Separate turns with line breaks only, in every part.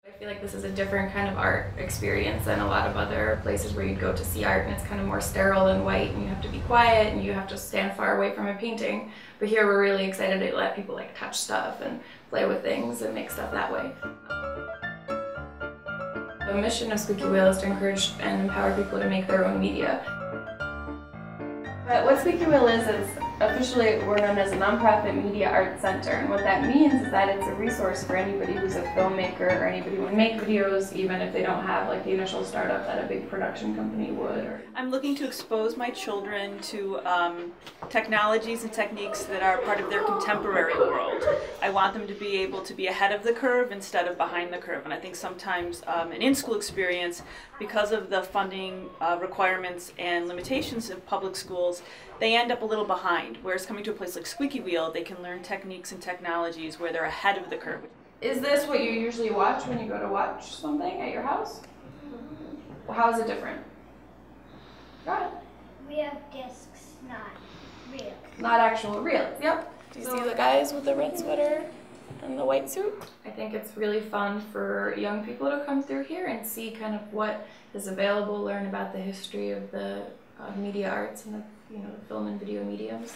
I feel like this is a different kind of art experience than a lot of other places where you'd go to see art, and it's kind of more sterile and white, and you have to be quiet and you have to stand far away from a painting. But here we're really excited to let people like touch stuff and play with things and make stuff that way. The mission of Squeaky Wheel is to encourage and empower people to make their own media. But what Squeaky Wheel is officially we're known as a nonprofit media arts center, and what that means is that it's a resource for anybody who's a filmmaker or anybody who would make videos, even if they don't have like the initial startup that a big production company would.
I'm looking to expose my children to technologies and techniques that are part of their contemporary world. I want them to be able to be ahead of the curve instead of behind the curve, and I think sometimes an in-school experience, because of the funding requirements and limitations of public schools, they end up a little behind, whereas coming to a place like Squeaky Wheel, they can learn techniques and technologies where they're ahead of the curve.
Is this what you usually watch when you go to watch something at your house? Well, how is it different? Go ahead.
We have discs, not reels.
Not actual reels, yep. Do you see the guys with the red sweater and the white suit? I think it's really fun for young people to come through here and see kind of what is available, learn about the history of the media arts and the film and video mediums.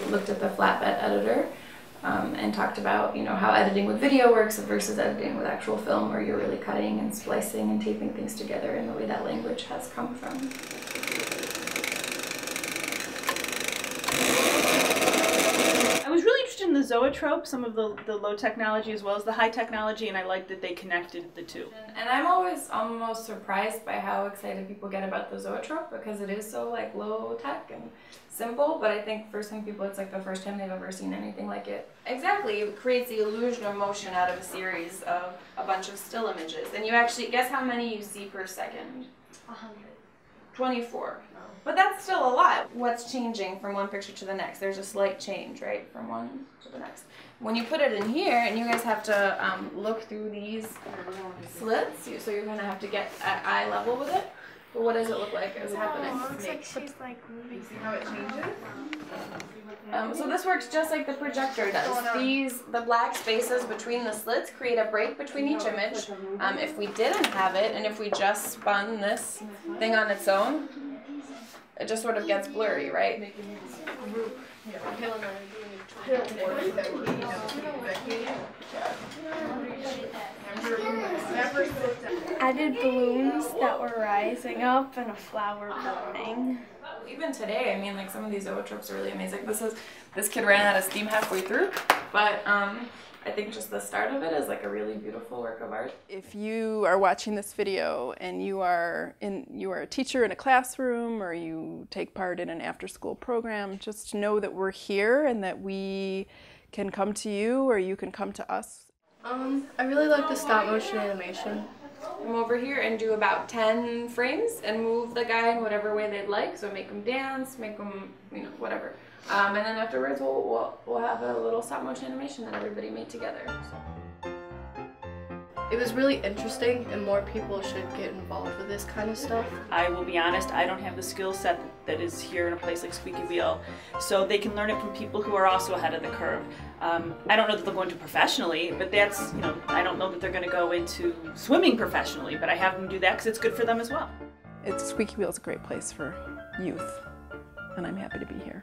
We looked at the flatbed editor and talked about how editing with video works versus editing with actual film, where you're really cutting and splicing and taping things together in the way that language has come from.
In the zoetrope, some of the low technology as well as the high technology, and I like that they connected the two.
And I'm always almost surprised by how excited people get about the zoetrope, because it is so like low tech and simple, but I think for some people it's like the first time they've ever seen anything like it. Exactly, it creates the illusion of motion out of a series of a bunch of still images. And you actually, guess how many you see per second?
100.
24. But that's still a lot. What's changing from one picture to the next? There's a slight change, right, from one to the next. When you put it in here, and you guys have to look through these slits, so you're going to have to get at eye level with it. But what does it look like as happening?
It looks like she's like moving.
See how it changes? So this works just like the projector does. The black spaces between the slits create a break between each image. If we didn't have it, and if we just spun this thing on its own, it just sort of gets blurry, right?
Added balloons that were rising up and a flower blooming.
Even today, I mean, like some of these zoetropes are really amazing. This kid ran out of steam halfway through, but I think just the start of it is like a really beautiful work of art.
If you are watching this video and you are a teacher in a classroom, or you take part in an after-school program, just know that we're here and that we can come to you or you can come to us.
I really like the stop motion animation.
Come over here and do about 10 frames and move the guy in whatever way they'd like. So make them dance, make them, whatever. And then afterwards we'll have a little stop motion animation that everybody made together. So.
It was really interesting, and more people should get involved with this kind of stuff.
I will be honest, I don't have the skill set that is here in a place like Squeaky Wheel, so they can learn it from people who are also ahead of the curve. I don't know that they'll go into professionally, but that's, I don't know that they're going to go into swimming professionally, but I have them do that because it's good for them as well.
Squeaky Wheel is a great place for youth, and I'm happy to be here.